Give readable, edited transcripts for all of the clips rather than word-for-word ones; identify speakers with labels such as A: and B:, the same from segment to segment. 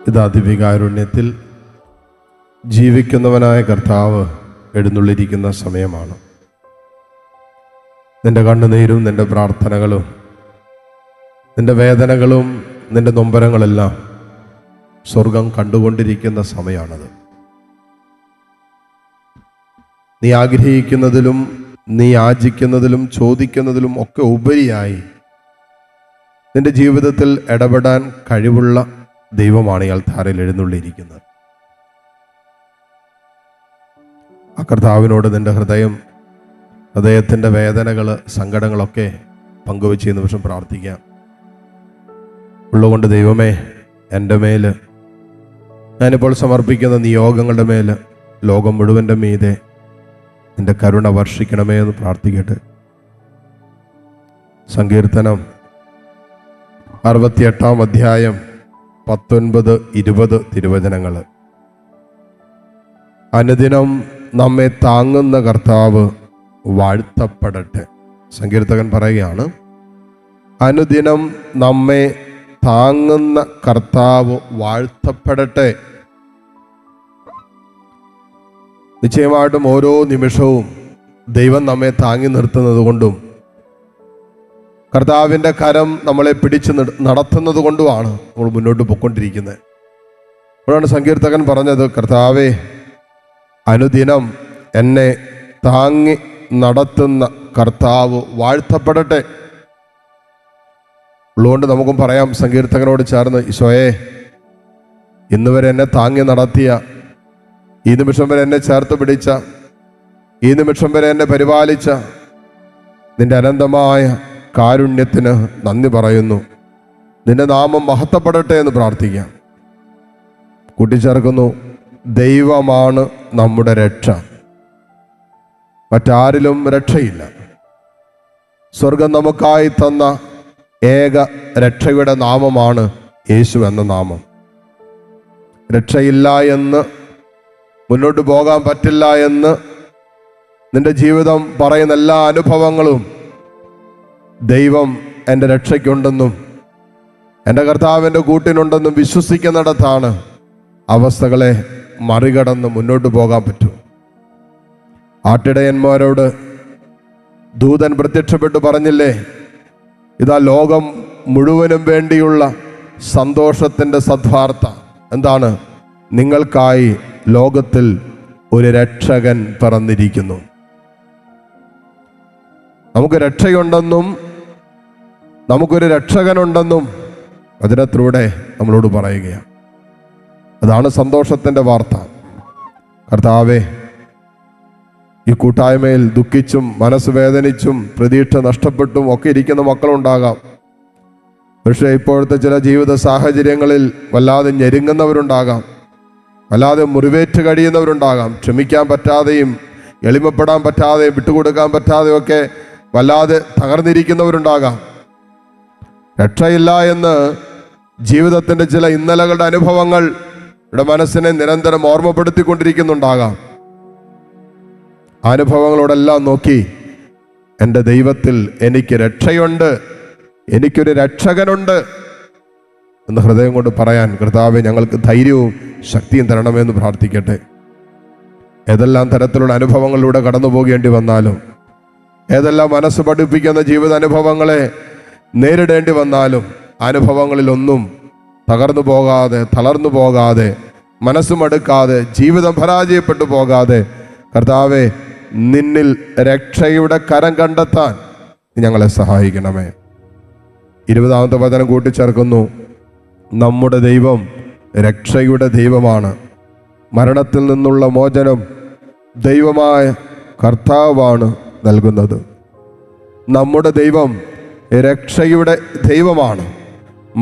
A: ഇതാ ദിവ്യകാരുണ്യത്തിൽ ജീവിക്കുന്നവനായ കർത്താവ് എഴുന്നള്ളിരിക്കുന്ന സമയമാണ്. നിന്റെ കണ്ണുനീരും നിന്റെ പ്രാർത്ഥനകളും നിന്റെ വേദനകളും നിന്റെ നൊമ്പരങ്ങളെല്ലാം സ്വർഗം കണ്ടുകൊണ്ടിരിക്കുന്ന സമയമാണത്. നീ ആഗ്രഹിക്കുന്നതിലും നീ യാചിക്കുന്നതിലും ചോദിക്കുന്നതിലും ഒക്കെ ഉപരിയായി നിന്റെ ജീവിതത്തിൽ ഇടപെടാൻ കഴിവുള്ള ദൈവമാണ് ഈ അൾത്താരയിൽ എഴുന്നള്ളിയിരിക്കുന്നത്. ആ കർത്താവിനോട് നിന്റെ ഹൃദയത്തിൻ്റെ വേദനകൾ, സങ്കടങ്ങളൊക്കെ പങ്കുവെച്ച് ഈ നിമിഷം പ്രാർത്ഥിക്കാം. ഉള്ളുകൊണ്ട് ദൈവമേ, എൻ്റെ മേൽ, ഞാനിപ്പോൾ സമർപ്പിക്കുന്ന നിയോഗങ്ങളുടെ മേൽ, ലോകം മുഴുവൻ്റെ മീതെ നിന്റെ കരുണ വർഷിക്കണമേ എന്ന് പ്രാർത്ഥിക്കട്ടെ. സങ്കീർത്തനം 68-ാം അധ്യായം 19-20 തിരുവചനങ്ങൾ. അനുദിനം നമ്മെ താങ്ങുന്ന കർത്താവ് വാഴ്ത്തപ്പെടട്ടെ. സങ്കീർത്തകൻ പറയുകയാണ്, അനുദിനം നമ്മെ താങ്ങുന്ന കർത്താവ് വാഴ്ത്തപ്പെടട്ടെ. നിശ്ചയമായിട്ടും ഓരോ നിമിഷവും ദൈവം നമ്മെ താങ്ങി നിർത്തുന്നത് കൊണ്ടും കർത്താവിൻ്റെ കരം നമ്മളെ പിടിച്ച് നടത്തുന്നത് കൊണ്ടുമാണ് നമ്മൾ മുന്നോട്ട് പോയിക്കൊണ്ടിരിക്കുന്നത്. അപ്പോഴാണ് സങ്കീർത്തകൻ പറഞ്ഞത്, കർത്താവേ, അനുദിനം എന്നെ താങ്ങി നടത്തുന്ന കർത്താവ് വാഴ്ത്തപ്പെടട്ടെ. ഉള്ളതുകൊണ്ട് നമുക്കും പറയാം സങ്കീർത്തകനോട് ചേർന്ന്, ഈശോയെ, ഇന്ന് വരെ എന്നെ താങ്ങി നടത്തിയ, ഈ നിമിഷം വരെ എന്നെ ചേർത്ത് പിടിച്ച, ഈ നിമിഷം വരെ എന്നെ പരിപാലിച്ച നിന്റെ അനന്തമായ കാരുണ്യത്തിന് നന്ദി പറയുന്നു. നിന്റെ നാമം മഹത്വപ്പെടട്ടെ എന്ന് പ്രാർത്ഥിക്കാം. കൂട്ടിച്ചേർക്കുന്നു, ദൈവമാണ് നമ്മുടെ രക്ഷ, മറ്റാരിലും രക്ഷയില്ല. സ്വർഗം നമുക്കായി തന്ന ഏക രക്ഷയുടെ നാമമാണ് യേശു എന്ന നാമം. രക്ഷയില്ല എന്ന്, മുന്നോട്ട് പോകാൻ പറ്റില്ല എന്ന് നിന്റെ ജീവിതം പറയുന്ന എല്ലാ അനുഭവങ്ങളും ദൈവം എൻ്റെ രക്ഷയ്ക്കുണ്ടെന്നും എൻ്റെ കർത്താവിൻ്റെ കൂട്ടിനുണ്ടെന്നും വിശ്വസിക്കുന്നിടത്താണ് അവസ്ഥകളെ മറികടന്ന് മുന്നോട്ട് പോകാൻ പറ്റും. ആട്ടിടയന്മാരോട് ദൂതൻ പ്രത്യക്ഷപ്പെട്ട് പറഞ്ഞില്ലേ, ഇതാ ലോകം മുഴുവനും വേണ്ടിയുള്ള സന്തോഷത്തിൻ്റെ സദ്വാർത്ത. എന്താണ്? നിങ്ങൾക്കായി ലോകത്തിൽ ഒരു രക്ഷകൻ പിറന്നിരിക്കുന്നു. നമുക്ക് രക്ഷയുണ്ടെന്നും നമുക്കൊരു രക്ഷകനുണ്ടെന്നും വചനത്തിലൂടെ നമ്മളോട് പറയുകയാണ്. അതാണ് സന്തോഷത്തിൻ്റെ വാർത്ത. കർത്താവേ, ഈ കൂട്ടായ്മയിൽ ദുഃഖിച്ചും മനസ്സ് വേദനിച്ചും പ്രതീക്ഷ നഷ്ടപ്പെട്ടും ഒക്കെ ഇരിക്കുന്ന മക്കളുണ്ടാകാം. പക്ഷേ ഇപ്പോഴത്തെ ചില ജീവിത സാഹചര്യങ്ങളിൽ വല്ലാതെ ഞെരുങ്ങുന്നവരുണ്ടാകാം, വല്ലാതെ മുറിവേറ്റ് കഴിയുന്നവരുണ്ടാകാം, ക്ഷമിക്കാൻ പറ്റാതെയും എളിമപ്പെടാൻ പറ്റാതെയും വിട്ടുകൊടുക്കാൻ പറ്റാതെയും ഒക്കെ വല്ലാതെ തകർന്നിരിക്കുന്നവരുണ്ടാകാം. രക്ഷയില്ല എന്ന് ജീവിതത്തിൻ്റെ ചില ഇന്നലകളുടെ അനുഭവങ്ങൾ ഇവിടെ മനസ്സിനെ നിരന്തരം ഓർമ്മപ്പെടുത്തിക്കൊണ്ടിരിക്കുന്നുണ്ടാകാം. അനുഭവങ്ങളോടെല്ലാം നോക്കി, എൻ്റെ ദൈവത്തിൽ എനിക്ക് രക്ഷയുണ്ട്, എനിക്കൊരു രക്ഷകനുണ്ട് എന്ന് ഹൃദയം കൊണ്ട് പറയാൻ കർത്താവേ, ഞങ്ങൾക്ക് ധൈര്യവും ശക്തിയും തരണമെന്ന് പ്രാർത്ഥിക്കട്ടെ. ഏതെല്ലാം തരത്തിലുള്ള അനുഭവങ്ങളിലൂടെ കടന്നു പോകേണ്ടി വന്നാലും, ഏതെല്ലാം മനസ്സ് പഠിപ്പിക്കുന്ന ജീവിത അനുഭവങ്ങളെ നേരിടേണ്ടി വന്നാലും, അനുഭവങ്ങളിലൊന്നും തകർന്നു പോകാതെ, തളർന്നു പോകാതെ, മനസ്സ് മടുക്കാതെ, ജീവിതം പരാജയപ്പെട്ടു പോകാതെ, കർത്താവേ, നിന്നിൽ രക്ഷയുടെ കരം കണ്ടെത്താൻ ഞങ്ങളെ സഹായിക്കണമേ. 20-ാമത്തെ വചനം കൂട്ടിച്ചേർക്കുന്നു, നമ്മുടെ ദൈവം രക്ഷയുടെ ദൈവമാണ്. മരണത്തിൽ നിന്നുള്ള മോചനം ദൈവമായ കർത്താവാണ് നൽകുന്നത്. നമ്മുടെ ദൈവം രക്ഷയുടെ ദൈവമാണ്.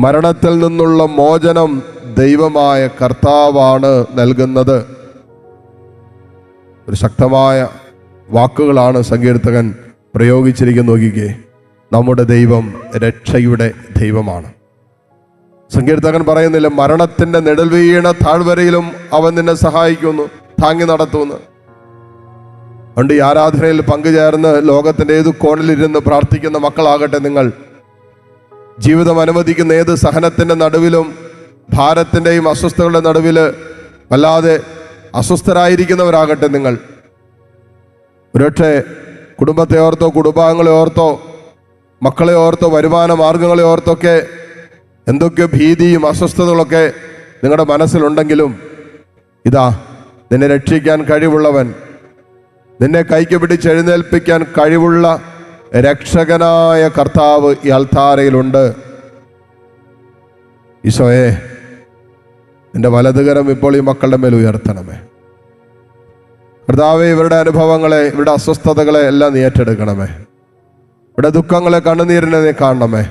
A: മരണത്തിൽ നിന്നുള്ള മോചനം ദൈവമായ കർത്താവാണ് നൽകുന്നത്. ഒരു ശക്തമായ വാക്കുകളാണ് സങ്കീർത്തകൻ പ്രയോഗിച്ചിരിക്കുന്നത്. നോക്കിക്കേ, നമ്മുടെ ദൈവം രക്ഷയുടെ ദൈവമാണ്. സങ്കീർത്തകൻ പറയുന്നില്ല, മരണത്തിൻ്റെ നിഴൽ വീണ താഴ്വരയിലും അവൻ നിന്നെ സഹായിക്കുന്നു, താങ്ങി നടത്തുന്നു. അതുകൊണ്ട് ഈ ആരാധനയിൽ പങ്കുചേർന്ന് ലോകത്തിൻ്റെ ഏത് കോണിലിരുന്ന് പ്രാർത്ഥിക്കുന്ന മക്കളാകട്ടെ നിങ്ങൾ. ജീവിതം അനുവദിക്കുന്ന ഏത് സഹനത്തിൻ്റെ നടുവിലും ഭാരത്തിൻ്റെയും അസ്വസ്ഥതകളുടെ നടുവിൽ വല്ലാതെ അസ്വസ്ഥരായിരിക്കുന്നവരാകട്ടെ നിങ്ങൾ. ഒരുപക്ഷെ കുടുംബത്തെ ഓർത്തോ, കുടുംബാംഗങ്ങളെ ഓർത്തോ, മക്കളെ ഓർത്തോ, വരുമാന മാർഗങ്ങളെ ഓർത്തൊക്കെ എന്തൊക്കെ ഭീതിയും അസ്വസ്ഥതകളൊക്കെ നിങ്ങളുടെ മനസ്സിലുണ്ടെങ്കിലും ഇതാ, നിന്നെ രക്ഷിക്കാൻ കഴിവുള്ളവൻ, നിന്നെ കൈക്ക് പിടിച്ച് എഴുന്നേൽപ്പിക്കാൻ കഴിവുള്ള രക്ഷകനായ കർത്താവ് ഈ അൾത്താരയിലുണ്ട്. ഈശോയെ, നിന്റെ വലതുകരം ഇപ്പോൾ ഈ മക്കളുടെ മേൽ ഉയർത്തണമേ. കർത്താവേ, ഇവരുടെ അനുഭവങ്ങളെ, ഇവരുടെ അസ്വസ്ഥതകളെ എല്ലാം നീ ഏറ്റെടുക്കണമേ. ഇവിടെ ദുഃഖങ്ങളെ, കണ്ണുനീരിനെ നീ കാണണമേ.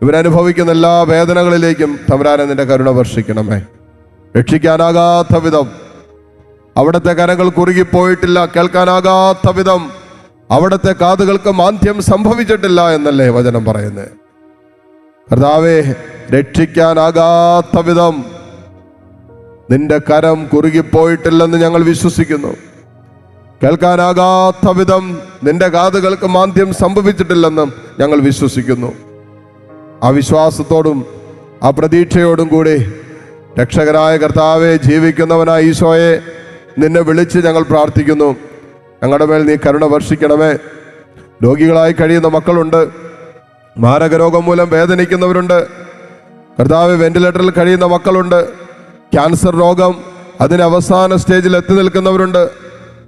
A: ഇവരനുഭവിക്കുന്ന എല്ലാ വേദനകളിലേക്കും തമ്പുരാനെ നിന്റെ കരുണ വർഷിക്കണമേ. രക്ഷിക്കാനാകാത്ത വിധം അവിടുത്തെ കരങ്ങൾ കുറുകിപ്പോയിട്ടില്ല, കേൾക്കാനാകാത്ത വിധം അവിടുത്തെ കാതുകൾക്ക് മാന്ദ്യം സംഭവിച്ചിട്ടില്ല എന്നല്ലേ വചനം പറയുന്നത്. കർത്താവേ, രക്ഷിക്കാനാകാത്ത വിധം നിന്റെ കരം കുറുകിപ്പോയിട്ടില്ലെന്ന് ഞങ്ങൾ വിശ്വസിക്കുന്നു. കേൾക്കാനാകാത്ത വിധം നിന്റെ കാതുകൾക്ക് മാന്ദ്യം സംഭവിച്ചിട്ടില്ലെന്നും ഞങ്ങൾ വിശ്വസിക്കുന്നു. ആ വിശ്വാസത്തോടും ആ പ്രതീക്ഷയോടും കൂടി രക്ഷകനായ കർത്താവെ, ജീവിക്കുന്നവനായ ഈശോയെ നിന്നെ വിളിച്ച് ഞങ്ങൾ പ്രാർത്ഥിക്കുന്നു. ഞങ്ങളുടെ മേൽ നീ കരുണ വർഷിക്കണമേ. രോഗികളായി കഴിയുന്ന മക്കളുണ്ട്, മാരകരോഗം മൂലം വേദനിക്കുന്നവരുണ്ട്. കർത്താവ്, വെന്റിലേറ്ററിൽ കഴിയുന്ന മക്കളുണ്ട്, ക്യാൻസർ രോഗം അതിന് അവസാന സ്റ്റേജിൽ എത്തി നിൽക്കുന്നവരുണ്ട്,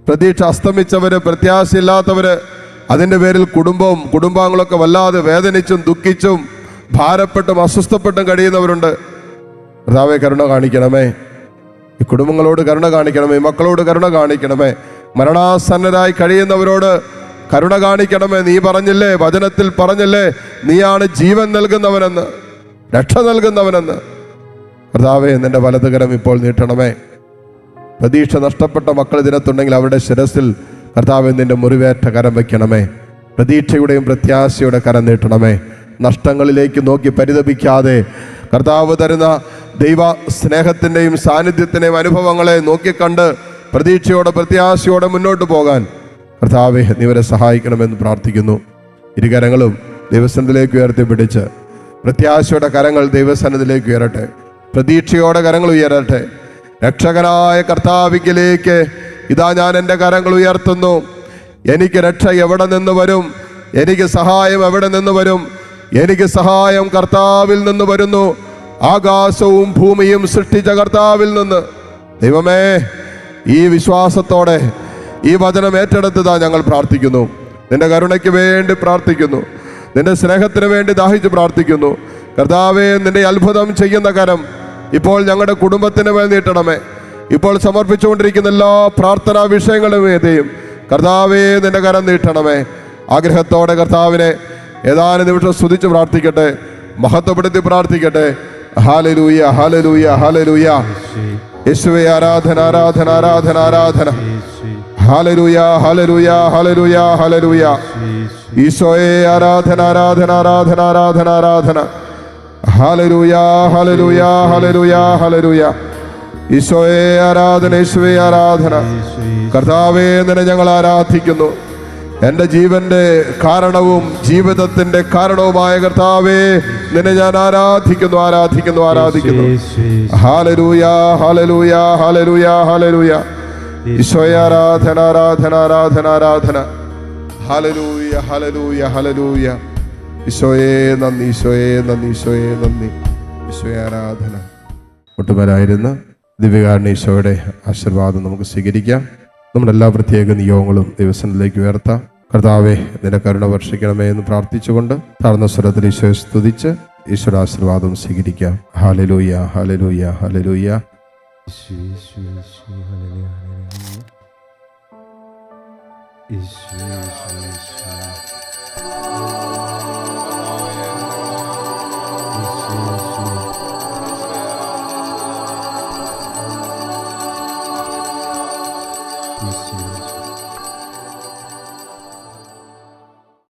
A: പ്രതീക്ഷ അസ്തമിച്ചവര്, പ്രത്യാശയില്ലാത്തവര്, അതിൻ്റെ പേരിൽ കുടുംബാംഗങ്ങളൊക്കെ വല്ലാതെ വേദനിച്ചും ദുഃഖിച്ചും ഭാരപ്പെട്ടും അസ്വസ്ഥപ്പെട്ടും കഴിയുന്നവരുണ്ട്. കർത്താവേ, കരുണ കാണിക്കണമേ. ഈ കുടുംബങ്ങളോട് കരുണ കാണിക്കണമേ, മക്കളോട് കരുണ കാണിക്കണമേ. മരണാസന്നരായി കഴിയുന്നവരോട് കരുണ കാണിക്കണമേ. നീ പറഞ്ഞില്ലേ, വചനത്തിൽ പറഞ്ഞില്ലേ, നീയാണ് ജീവൻ നൽകുന്നവനെന്ന്, രക്ഷ നൽകുന്നവനെന്ന്. കർത്താവേ, നിന്റെ വലതുകരം ഇപ്പോൾ നീട്ടണമേ. പ്രതീക്ഷ നഷ്ടപ്പെട്ട മക്കൾ ഇതിനകത്തുണ്ടെങ്കിൽ അവരുടെ ശിരസിൽ കർത്താവേ നിന്റെ മുറിവേറ്റ കരം വയ്ക്കണമേ. പ്രതീക്ഷയുടെയും പ്രത്യാശയുടെ കരം നീട്ടണമേ. നഷ്ടങ്ങളിലേക്ക് നോക്കി പരിതപിക്കാതെ കർത്താവ് തരുന്ന ദൈവ സ്നേഹത്തിൻ്റെയും സാന്നിധ്യത്തിൻ്റെയും അനുഭവങ്ങളെ നോക്കിക്കണ്ട് പ്രതീക്ഷയോടെ പ്രത്യാശയോടെ മുന്നോട്ട് പോകാൻ കർത്താവേ നീ ഇവരെ സഹായിക്കണമെന്ന് പ്രാർത്ഥിക്കുന്നു. ഇരുകരങ്ങളും ദൈവസന്നിധിയിലേക്ക് ഉയർത്തിപ്പിടിച്ച് പ്രത്യാശയുടെ കരങ്ങൾ ദൈവസന്നിധിയിലേക്ക് ഉയരട്ടെ, പ്രതീക്ഷയോടെ കരങ്ങൾ ഉയരട്ടെ. രക്ഷകനായ കർത്താവിലേക്ക് ഇതാ ഞാൻ എൻ്റെ കരങ്ങൾ ഉയർത്തുന്നു. എനിക്ക് രക്ഷ എവിടെ നിന്ന് വരും? എനിക്ക് സഹായം എവിടെ നിന്ന് വരും? എനിക്ക് സഹായം കർത്താവിൽ നിന്ന് വരുന്നു. ആകാശവും ഭൂമിയും സൃഷ്ടിച്ച കർത്താവിൽ നിന്ന്. ദൈവമേ, ഈ വിശ്വാസത്തോടെ ഈ വചനം ഏറ്റെടുത്തതാ ഞങ്ങൾ പ്രാർത്ഥിക്കുന്നു. നിന്റെ കരുണയ്ക്ക് വേണ്ടി പ്രാർത്ഥിക്കുന്നു, നിന്റെ സ്നേഹത്തിന് വേണ്ടി ദാഹിച്ച് പ്രാർത്ഥിക്കുന്നു. കർത്താവേ, നിന്റെ അത്ഭുതം ചെയ്യുന്ന കരം ഇപ്പോൾ ഞങ്ങളുടെ കുടുംബത്തിന് മേൽ നീട്ടണമേ. ഇപ്പോൾ സമർപ്പിച്ചുകൊണ്ടിരിക്കുന്ന എല്ലാ പ്രാർത്ഥനാ വിഷയങ്ങളുമേതെയും കർത്താവേ നിന്റെ കരം നീട്ടണമേ. ആഗ്രഹത്തോടെ കർത്താവിനെ ഏതാനും നിമിഷം സ്തുതിച്ച് പ്രാർത്ഥിക്കട്ടെ, മഹത്വപ്പെടുത്തി പ്രാർത്ഥിക്കട്ടെ. ഹല്ലേലൂയ, ഹല്ലേലൂയ, ഹല്ലേലൂയ. യേശുവേ, ആരാധന, ആരാധന, ആരാധന, ആരാധന. ഹല്ലേലൂയ, ഹല്ലേലൂയ, ഹല്ലേലൂയ, ഹല്ലേലൂയ. ഈശോയെ, ആരാധന, ആരാധന, ആരാധന, ആരാധന, ആരാധന. ഹല്ലേലൂയ, ഹല്ലേലൂയ, ഹല്ലേലൂയ, ഹല്ലേലൂയ. ഈശോയെ ആരാധന, യേശുവേ ആരാധന. കർത്താവേ, നിന്നെ ഞങ്ങൾ ആരാധിക്കുന്നു. എൻ്റെ ജീവന്റെ കാരണവും ജീവിതത്തിന്റെ കാരണവുമായ കർത്താവേ, നിന്നെ ഞാൻ ആരാധിക്കുന്നു, ആരാധിക്കുന്നു, ആരാധിക്കുന്നു. ഹല്ലേലൂയ, ഹല്ലേലൂയ, ഹല്ലേലൂയ, ഹല്ലേലൂയ. ഈശോയെ ആരാധന, ആരാധന, ആരാധന, ആരാധന. ഹല്ലേലൂയ, ഹല്ലേലൂയ, ഹല്ലേലൂയ. ഈശോയെ നന്ദി, ഈശോയെ നന്ദി, ഈശോയെ നന്ദി. ഈശോയെ ആരാധന. ഒട്ടുമേലായിരുന്ന ദിവ്യകാരുണ്യ ഈശോയുടെ ആശീർവാദം നമുക്ക് സ്വീകരിക്കാം. നമ്മുടെ എല്ലാ പ്രത്യേക നിയോഗങ്ങളും ദൈവസന്നിധിയിലേക്ക് ഉയർത്താം. കർത്താവേ, നിന്റെ കരുണ വർഷിക്കണമേ എന്ന് പ്രാർത്ഥിച്ചുകൊണ്ട് താഴ്ന്ന സ്വരത്തിൽ ഈശോയെ സ്തുതിച്ച് ഈശോയുടെ ആശീർവാദം സ്വീകരിക്കാം. ഹല്ലേലൂയ, ഹല്ലേലൂയ, ഹല്ലേലൂയ. ഈശോ